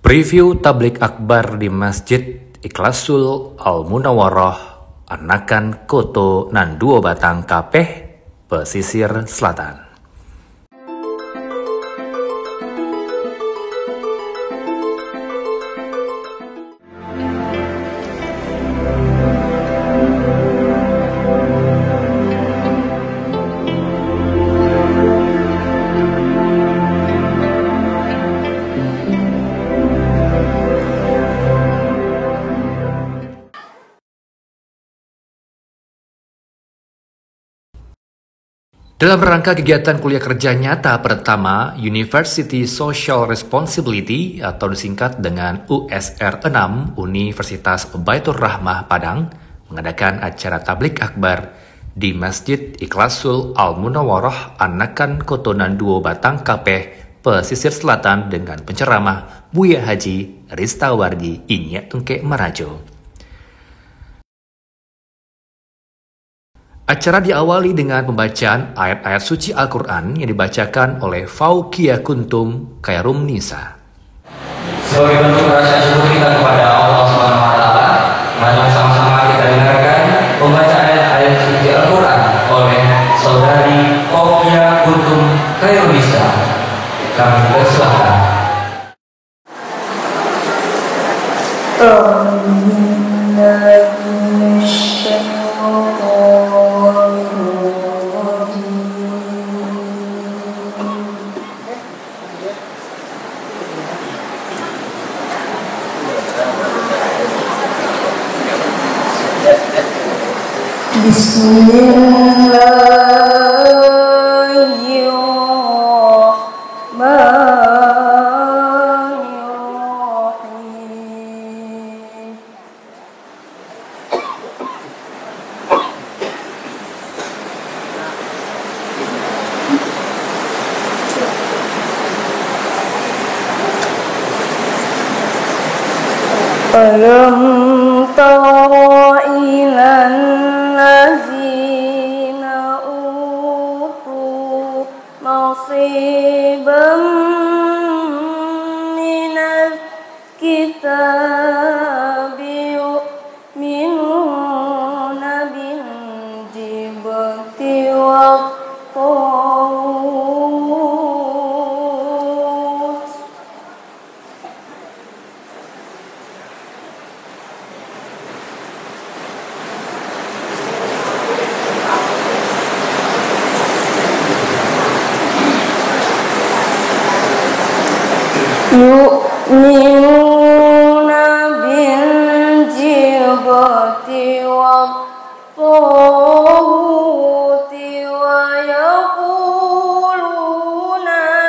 Preview tablik akbar di Masjid Ikhlasul Al-Munawwarah Anakan Koto Nanduo Batang Kapeh, pesisir selatan. Dalam rangka kegiatan kuliah kerja nyata pertama University Social Responsibility atau disingkat dengan USR 6 Universitas Baitur Rahmah Padang mengadakan acara tablik akbar di Masjid Ikhlasul Al-Munawwarah Anakan Koto Nanduo Batang Kapeh, pesisir selatan dengan penceramah Buya Haji Ristawardi Inya Tungke Marajo. Acara diawali dengan pembacaan ayat-ayat suci Al-Quran yang dibacakan oleh Fauqiyah Kuntum Khairum Nisa. Sebagai bentuk rasa syukur kita kepada Allah Subhanahu wa taala, mari sama-sama kita dengarkan pembacaan ayat-ayat suci Al-Quran oleh saudari Fauqiyah Kuntum Khairum Nisa. Kami persilakan. Alam tara ilal ladzina utu nasiban minal kitabi yu'minuna bil jibti wa yu'minuna bil jibti wa tahuti wa yaquluna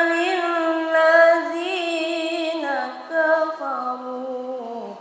lil ladzina kafaru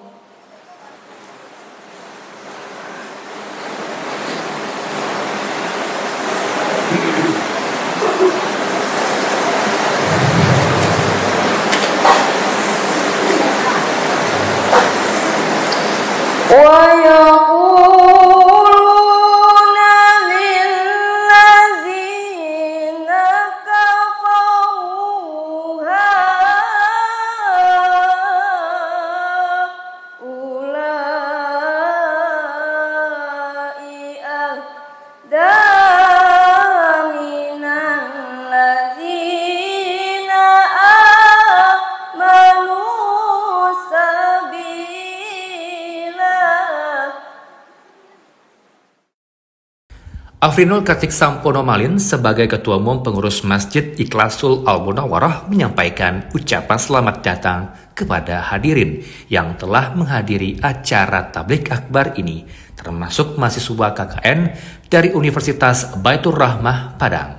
Afrinul Kartik Sampono Malin sebagai Ketua Umum Pengurus Masjid Ikhlasul Al-Munawwarah menyampaikan ucapan selamat datang kepada hadirin yang telah menghadiri acara tablik akbar ini, termasuk mahasiswa KKN dari Universitas Baitur Rahmah Padang.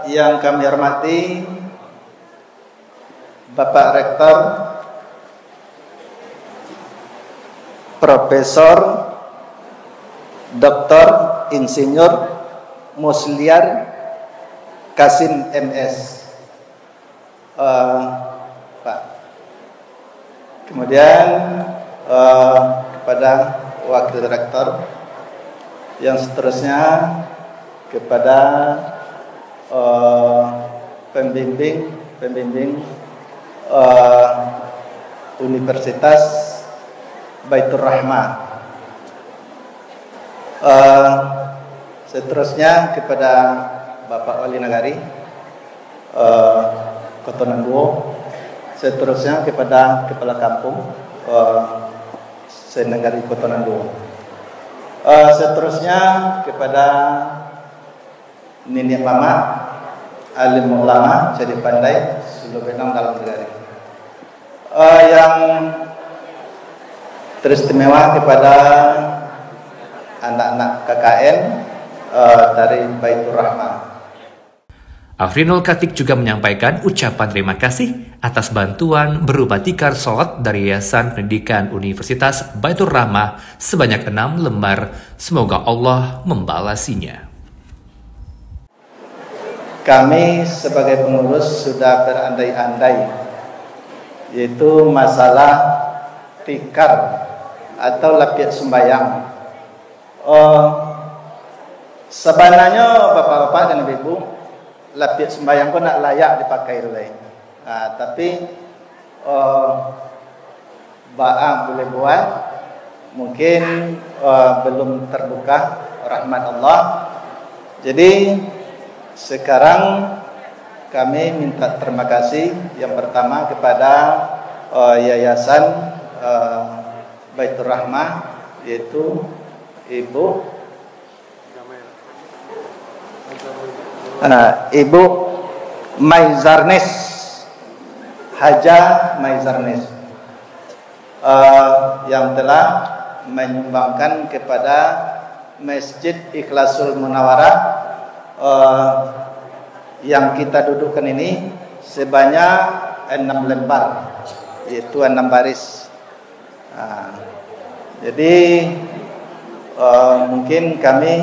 Yang kami hormati Bapak Rektor Profesor Dr. Insinyur Musliar Kasim MS, Pak. Kemudian kepada Wakil Rektor, yang seterusnya kepada pembimbing pembimbing Universitas Baitur Rahmah. Seterusnya kepada Bapak Wali Nagari Kota Nanduo, seterusnya kepada Kepala Kampung Senegari Kota Nanduo, seterusnya kepada Nenek Mama alim ulama jadi pandai sudah benang dalam negara. Yang teristimewa kepada anak-anak KKN dari Baitur Rahmah. Afrinul Katik juga menyampaikan ucapan terima kasih atas bantuan berupa tikar sholat dari Yayasan Pendidikan Universitas Baitur Rahmah sebanyak 6 lembar. Semoga Allah membalasinya. Kami sebagai pengurus sudah berandai-andai, yaitu masalah tikar atau lapiat sembayang. Sebenarnya bapak-bapak dan ibu, lapiat sembayang pun nak layak dipakai oleh. Tapi baang boleh buat, mungkin belum terbuka rahmat Allah. Jadi sekarang kami minta terima kasih yang pertama kepada Yayasan Baitur Rahmah, yaitu Ibu Maizarnes, Haja Maizarnes, yang telah menyumbangkan kepada Masjid Ikhlasul Munawarah yang kita dudukkan ini sebanyak 6 lembar, yaitu 6 baris. Jadi mungkin kami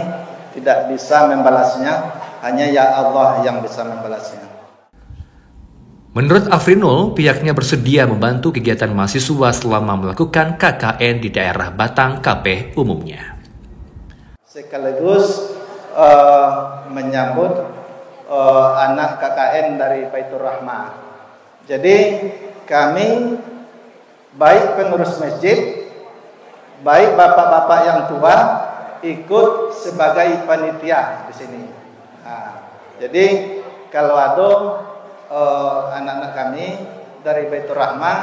tidak bisa membalasnya, hanya ya Allah yang bisa membalasnya. Menurut Afrinul, pihaknya bersedia membantu kegiatan mahasiswa selama melakukan KKN di daerah Batang KP umumnya. Sekaligus menyambut anak KKN dari Baitur Rahmah. Jadi kami baik pengurus masjid, baik bapak-bapak yang tua ikut sebagai panitia di sini. Jadi kalau ada anak-anak kami dari Baitur Rahmah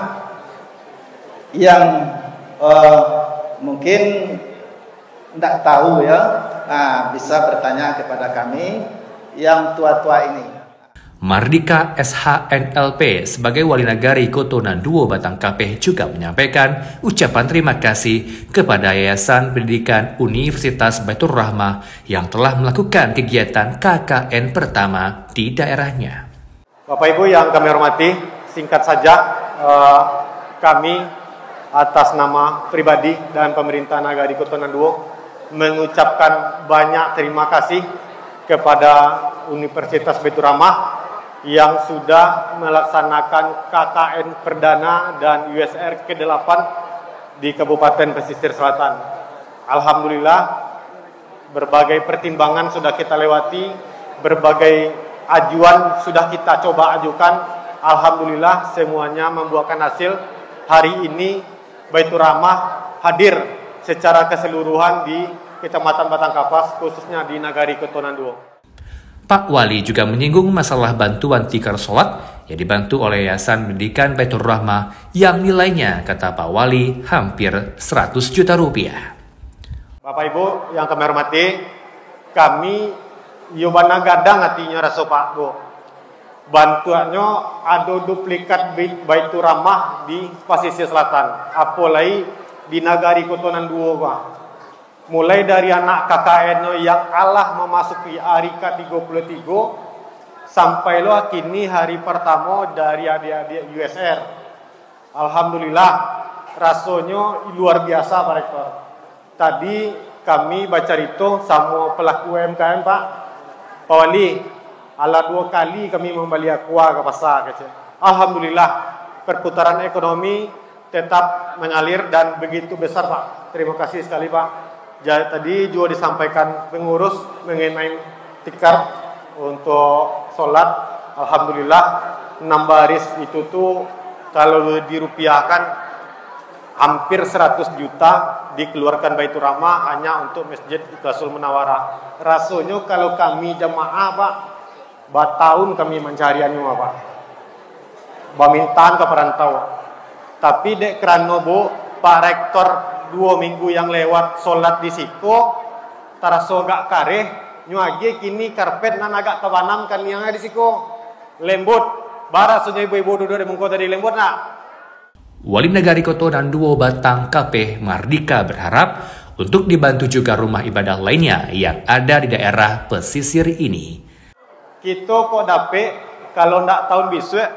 yang mungkin tidak tahu ya, bisa bertanya kepada kami yang tua-tua ini. Mardika SHNLP sebagai Wali Nagari Kota Nanduo Batang KP juga menyampaikan ucapan terima kasih kepada Yayasan Pendidikan Universitas Baitur Rahmah yang telah melakukan kegiatan KKN pertama di daerahnya. Bapak Ibu yang kami hormati, singkat saja kami atas nama pribadi dan pemerintah Nagari Kota Nanduo mengucapkan banyak terima kasih kepada Universitas Baitur Rahmah yang sudah melaksanakan KKN Perdana dan USR ke-8 di Kabupaten Pesisir Selatan. Alhamdulillah, berbagai pertimbangan sudah kita lewati, berbagai ajuan sudah kita coba ajukan. Alhamdulillah, semuanya membuahkan hasil. Hari ini Baitur Rahmah hadir secara keseluruhan di Kecamatan Batang Kapas, khususnya di Nagari Kota Nanduo. Pak Wali juga menyinggung masalah bantuan tikar sholat yang dibantu oleh Yayasan Pendidikan Baitur Rahmah yang nilainya, kata Pak Wali, hampir 100 juta rupiah. Bapak Ibu yang kami hormati, kami yobana gadang hatinya rasa Pak Bu. Bantuannya ada duplikat Baitur Rahmah di Pesisir Selatan, apalagi di Nagari Kota Nanduo Pak. Mulai dari anak KKN yang Allah memasuki hari ke-33 sampai lo kini hari pertama dari adik-adik USR. Alhamdulillah, rasanya luar biasa Pak Rektor. Tadi kami baca itu sama pelaku UMKM Pak Wali, ala 2 kali kami membeli aqua ke pasar. Alhamdulillah, perputaran ekonomi tetap mengalir dan begitu besar Pak. Terima kasih sekali Pak. Tadi juga disampaikan pengurus mengenai tikar untuk sholat. Alhamdulillah 6 baris itu tuh kalau dirupiahkan hampir 100 juta dikeluarkan Baitur Rahmah hanya untuk Masjid Ikhlasul Munawarah. Rasanya kalau kami jamaah Pak, batahun kami mencariannya Pak. Bamintan ke perantau. Tapi dek kerana Bu, Pak Rektor 2 minggu yang lewat solat di Siko, taraso gak kareh, nyuage kini karpet nan agak tabanam kan yang ada di Siko. Lembut. Bara sunyo ibu-ibu duduk di mungko tadi lembut nak. Wali Negari Koto Nanduo Batang KP Mardika berharap untuk dibantu juga rumah ibadah lainnya yang ada di daerah pesisir ini. Kita kok dapet kalau ndak tahun besok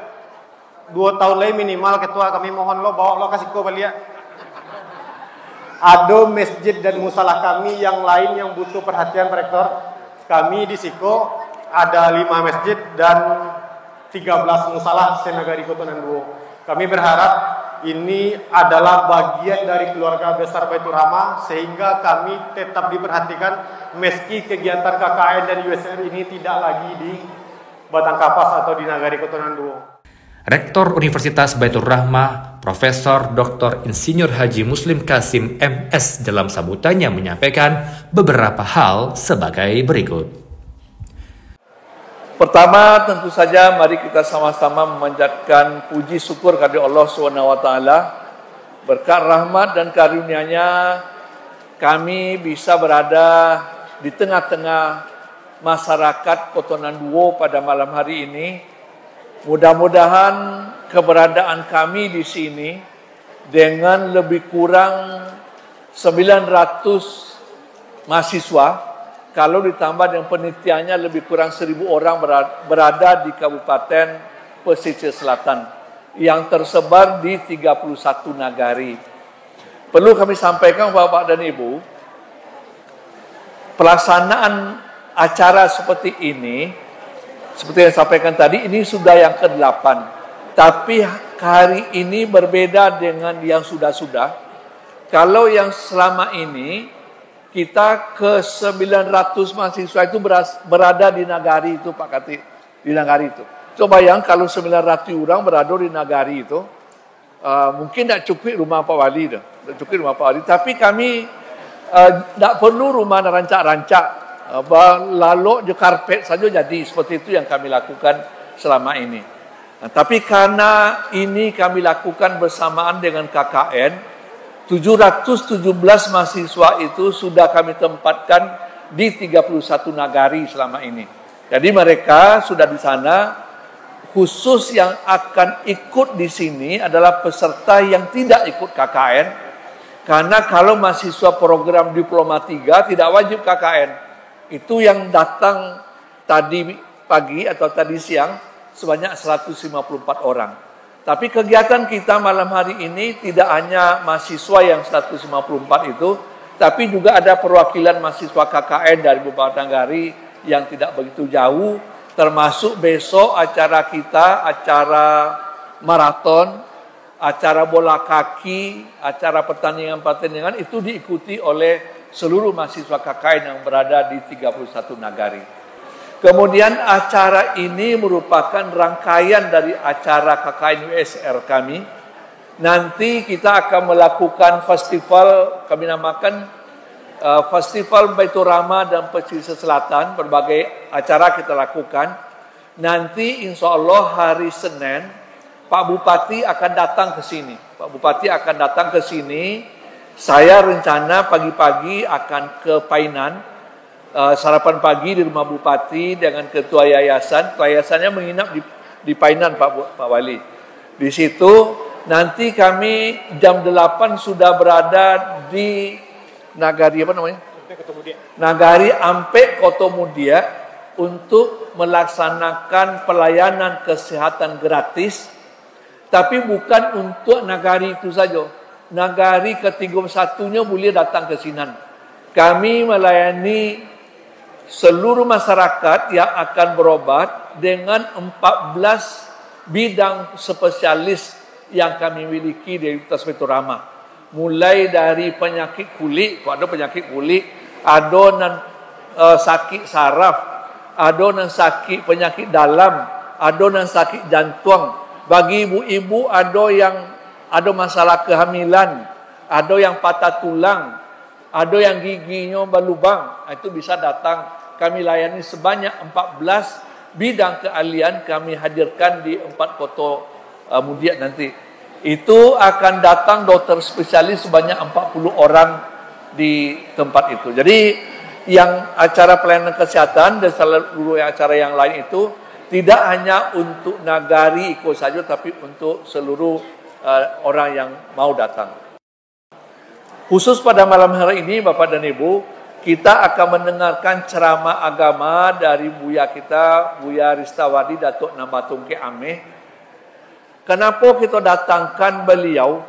2 tahun lagi minimal ketua kami mohon lo bawa lo kasih ko balik. Ada masjid dan musalah kami yang lain yang butuh perhatian Pak Rektor. Kami di Siko ada 5 masjid dan 13 musalah senagari Koto Nanduo. Kami berharap ini adalah bagian dari keluarga besar Baitur Rahmah sehingga kami tetap diperhatikan meski kegiatan KKN dan USR ini tidak lagi di Batang Kapas atau di Nagari Koto Nanduo. Rektor Universitas Baitur Rahmah, Profesor Dr. Insinyur Haji Muslim Kasim MS dalam sambutannya menyampaikan beberapa hal sebagai berikut. Pertama, tentu saja mari kita sama-sama memanjatkan puji syukur kepada Allah SWT. Berkat rahmat dan karunia-Nya kami bisa berada di tengah-tengah masyarakat Koto Nanduo pada malam hari ini. Mudah-mudahan keberadaan kami di sini dengan lebih kurang 900 mahasiswa, kalau ditambah dengan penelitiannya lebih kurang 1.000 orang berada di Kabupaten Pesisir Selatan yang tersebar di 31 nagari. Perlu kami sampaikan Bapak dan Ibu, pelaksanaan acara seperti ini, seperti yang sampaikan tadi, ini sudah yang ke-8. Tapi hari ini berbeda dengan yang sudah-sudah. Kalau yang selama ini kita ke 900 mahasiswa itu berada di nagari itu Pak Kati, di nagari itu. Coba yang kalau 900 orang berada di nagari itu, mungkin tidak cukup rumah Pak Wali dah, tidak cukup rumah Pak Wali. Tapi kami tidak perlu rumah rancak-rancak, lalu je karpet saja jadi. Seperti itu yang kami lakukan selama ini. Tapi karena ini kami lakukan bersamaan dengan KKN, 717 mahasiswa itu sudah kami tempatkan di 31 nagari selama ini. Jadi mereka sudah di sana. Khusus yang akan ikut di sini adalah peserta yang tidak ikut KKN. Karena kalau mahasiswa program Diploma 3 tidak wajib KKN. Itu yang datang tadi pagi atau tadi siang sebanyak 154 orang. Tapi kegiatan kita malam hari ini tidak hanya mahasiswa yang 154 itu, tapi juga ada perwakilan mahasiswa KKN dari beberapa nagari yang tidak begitu jauh, termasuk besok acara kita, acara maraton, acara bola kaki, acara pertandingan-pertandingan itu diikuti oleh seluruh mahasiswa KKN yang berada di 31 nagari. Kemudian acara ini merupakan rangkaian dari acara KKN USR kami. Nanti kita akan melakukan festival, kami namakan Festival Baitur Rahmah dan Pesisir Selatan. Berbagai acara kita lakukan. Nanti insya Allah hari Senin, Pak Bupati akan datang ke sini. Pak Bupati akan datang ke sini. Saya rencana pagi-pagi akan ke Painan. Sarapan pagi di rumah Bupati dengan ketua yayasan. Ketua yayasannya menginap di Painan Pak Wali. Di situ nanti kami jam 8 sudah berada di Nagari apa namanya? Nagari Ampe Kotomudia untuk melaksanakan pelayanan kesehatan gratis. Tapi bukan untuk nagari itu saja. Nagari ke-31-nya boleh datang ke Sinan. Kami melayani seluruh masyarakat yang akan berobat dengan 14 bidang spesialis yang kami miliki di Universitas Baitur Rahmah. Mulai dari penyakit kulit, ada penyakit kulit, ada sakit saraf, ada sakit penyakit dalam, ada yang sakit jantung. Bagi ibu-ibu ada masalah kehamilan, ada yang patah tulang, ada yang giginya berlubang. Itu bisa datang. Kami layani sebanyak 14 bidang keahlian kami hadirkan di 4 kota Mudiat nanti. Itu akan datang dokter spesialis sebanyak 40 orang di tempat itu. Jadi yang acara pelayanan kesehatan dan seluruh acara yang lain itu tidak hanya untuk nagari Iko saja, tapi untuk seluruh orang yang mau datang. Khusus pada malam hari ini, Bapak dan Ibu, kita akan mendengarkan ceramah agama dari Buya kita, Buya Ristawadi Datuk Nambatung Ke Ameh. Kenapa kita datangkan beliau?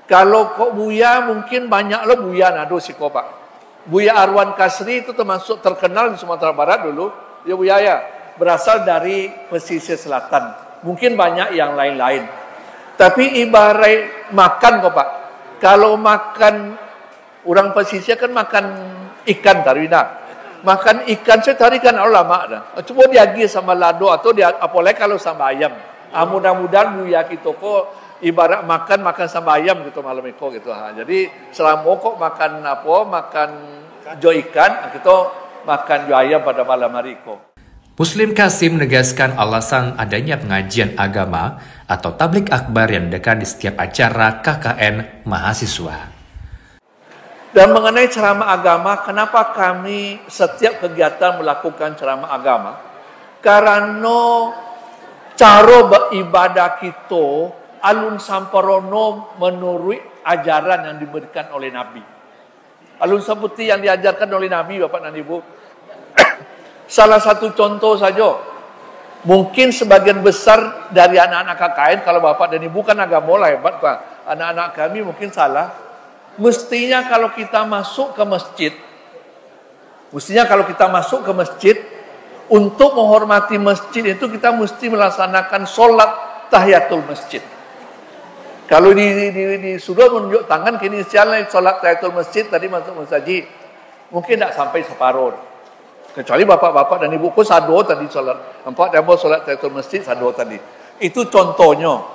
Kalau kok Buya mungkin banyaklah Buya nado si kok Pak. Buya Arwan Kasri itu termasuk terkenal di Sumatera Barat dulu. Ya Buya ya. Berasal dari pesisir selatan. Mungkin banyak yang lain-lain. Tapi ibarat makan kok Pak. Kalau makan orang pesisir kan makan ikan tarina. Makan ikan saya tarikan lama dah. Coba diagi sama lado atau dia apalagi kalau sama ayam. Mudah-mudahan Buya kita kok ibarat makan sama ayam gitu malam itu gitu. Jadi selama kok makan jo ikan, kita makan jo ayam pada malam hari itu. Muslim Kasim menegaskan alasan adanya pengajian agama atau tablik akbar yang diadakan di setiap acara KKN mahasiswa. Dan mengenai ceramah agama, kenapa kami setiap kegiatan melakukan ceramah agama? Karena cara beribadah kita alun samparono menurut ajaran yang diberikan oleh Nabi. Alun seperti yang diajarkan oleh Nabi, Bapak dan Ibu. Salah satu contoh saja, mungkin sebagian besar dari anak-anak KKN, kalau Bapak dan Ibu kan agama lah hebat Pak. Anak-anak kami mungkin salah. Mestinya kalau kita masuk ke masjid, untuk menghormati masjid itu kita mesti melaksanakan sholat tahiyatul masjid. Kalau di sudah menunjuk tangan kini sialan sholat tahiyatul masjid tadi masuk masjid, mungkin tidak sampai separuh. Kecuali bapak-bapak dan ibuku sado tadi sholat. Empat demo sholat tahiyatul masjid sado tadi. Itu contohnya.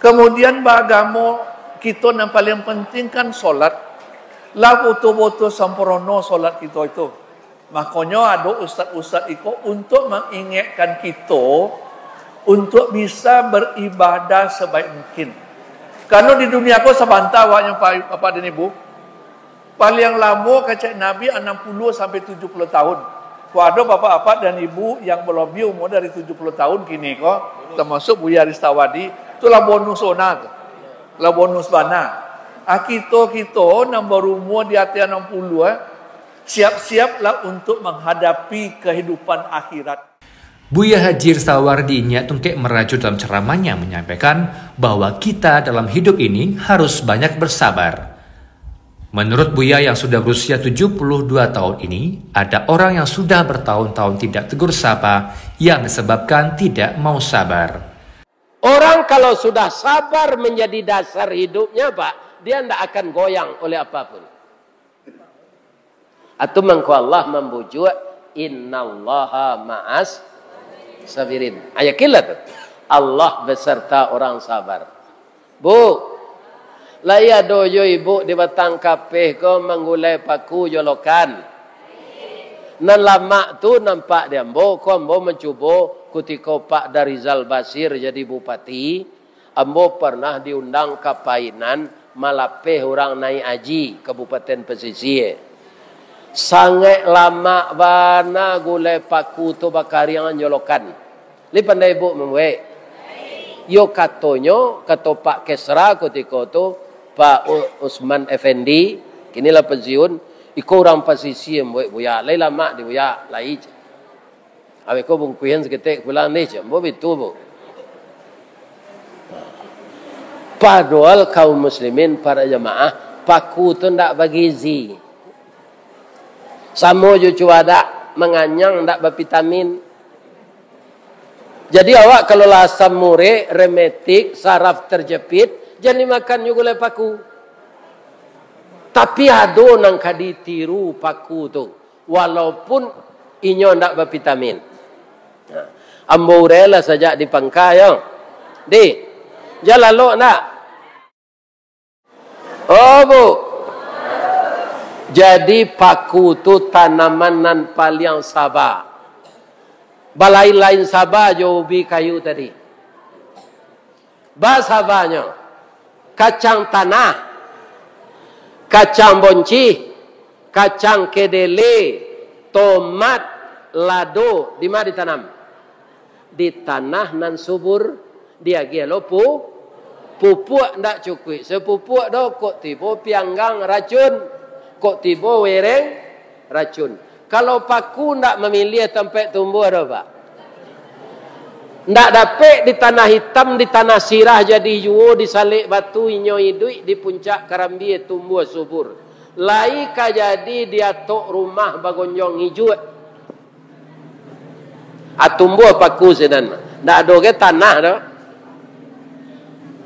Kemudian beragama kita yang paling penting kan sholat. Lah betul-betul sempurna sholat kita itu. Makanya ada ustaz-ustaz itu untuk mengingatkan kita untuk bisa beribadah sebaik mungkin. Karena di dunia aku sebantah yang Bapak dan Ibu. Paling lama kacak Nabi 60 sampai 70 tahun. Ada bapak-bapak dan ibu yang berlebih umur dari 70 tahun kini kok, termasuk Buya Ristawadi, itulah bonus ona tu. Lah bonus bana. Kita nombor umur di atas 60 siap-siaplah untuk menghadapi kehidupan akhirat. Buya Haji Ristawadi Tungkek Meraju dalam ceramahnya menyampaikan bahwa kita dalam hidup ini harus banyak bersabar. Menurut Buya yang sudah berusia 72 tahun ini, ada orang yang sudah bertahun-tahun tidak tegur sapa yang disebabkan tidak mau sabar. Orang kalau sudah sabar menjadi dasar hidupnya Pak, dia tidak akan goyang oleh apapun. Atau mengko Allah membujuk, innallaha ma'as sabirin. Ayat kilat. Allah beserta orang sabar. Bu, laya doyo ibu di batang kapeh ko menggulai paku jolokan. Nan lama tu nampak dia ambo mencuba ketika Pak Darizal Basir jadi bupati, ambo pernah diundang ke Painan malapeh orang naik haji Kabupaten Pesisir. Sangat lama bana gulai paku tu bakarian jolokan. Li pandai ibu memwe. Yo katonyo kata Pak Kesra ketika tu Pak Usman Effendi, kinilah pensiun, iko orang pasisi membuat buya, lai lama di buya, lai. Awe ko bungkuyan seketik pulang ni, bo betul bu. Padahal kaum muslimin para jamaah, paku tu ndak bagi zi. Samo jo cuadak menganyang ndak bervitamin. Jadi awak kalau lasam mure, remetik, saraf terjepit, jangan makan juga oleh paku. Tapi ada nang kadi tiru paku tu. Walaupun inyo ndak bervitamin. Ambo rela saja di pangkayo. Di, jalan lo nak. Oh bu. Jadi paku tu tanaman nan paling sabar. Balai lain sabar jo ubi kayu tadi. Ba sabarnya. Kacang tanah. Kacang bonci. Kacang kedele. Tomat. Lado. Di mana ditanam? Di tanah nan subur. Dia gelo pupuk ndak cukup. Sepupuk do kok tiba pianggang racun. Kok tiba wereng racun. Kalau paku ndak memilih tempat tumbuh do Pak. Ndak dapat di tanah hitam, di tanah sirah jadi juo, di salik batu inyo idui, di puncak karambi tumbuh subur. Lai ka jadi dia tok rumah bagonjong hijau. Atumbuh paku sedan. Ndak ada ke tanah do.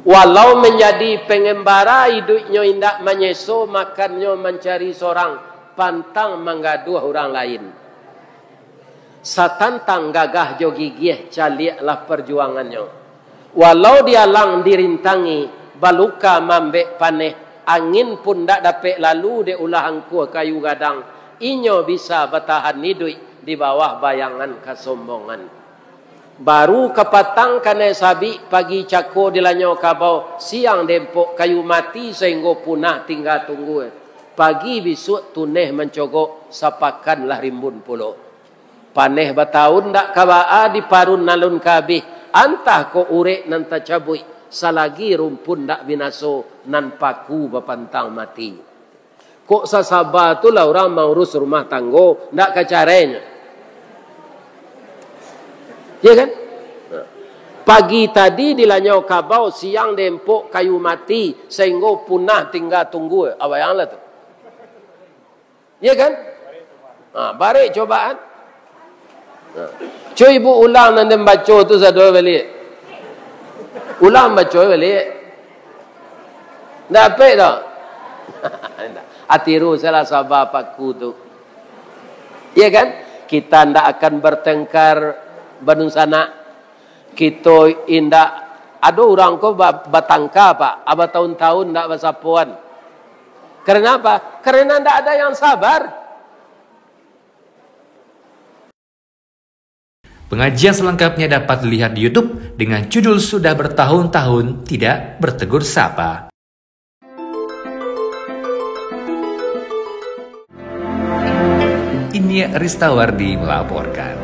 Walau menjadi pengembara hidupnya indak menyeso, makannya mencari seorang, pantang menggaduh orang lain. Satantang gagah jo gigih caliaklah perjuangannya. Walau dia lang dirintangi, baluka mambek paneh, angin pun ndak dapat lalu de ulah angkuh kayu gadang. Inyo bisa bertahan hidup di bawah bayangan kesombongan. Baru kepatang kane sabi pagi cako dilanyo kabau siang dempok kayu mati sehingga punah tinggal tunggu. Pagi besok tuneh mencogok sapakanlah rimbun pulo. Paneh batahun dak kabaa di parun nalun kabih antah ko urek nan tacabui salagi rumpun dak binaso nan paku bapantang mati. Kok sasaba tu lah orang mau urus rumah tanggo ndak kacarenya. Ya kan? Pagi tadi dilanyau kabau, siang dempok kayu mati, sehingga punah tinggal tunggu. Apa yang lah tu? Ya kan? Barik cobaan. Cuy ibu ulang nanti baca tu sadoi balik. Ulang baca balik. Dapat tak? Atiru salah sabar paku tu. Ya kan? Kita tidak akan bertengkar Bandung sana. Kita indak ada orang ko batangka Pak, aba tahun-tahun ndak bersapuan. Karena apa? Karena ndak ada yang sabar. Pengajian selengkapnya dapat dilihat di YouTube dengan judul Sudah Bertahun-tahun Tidak Bertegur Sapa. Ini Ristawardi melaporkan.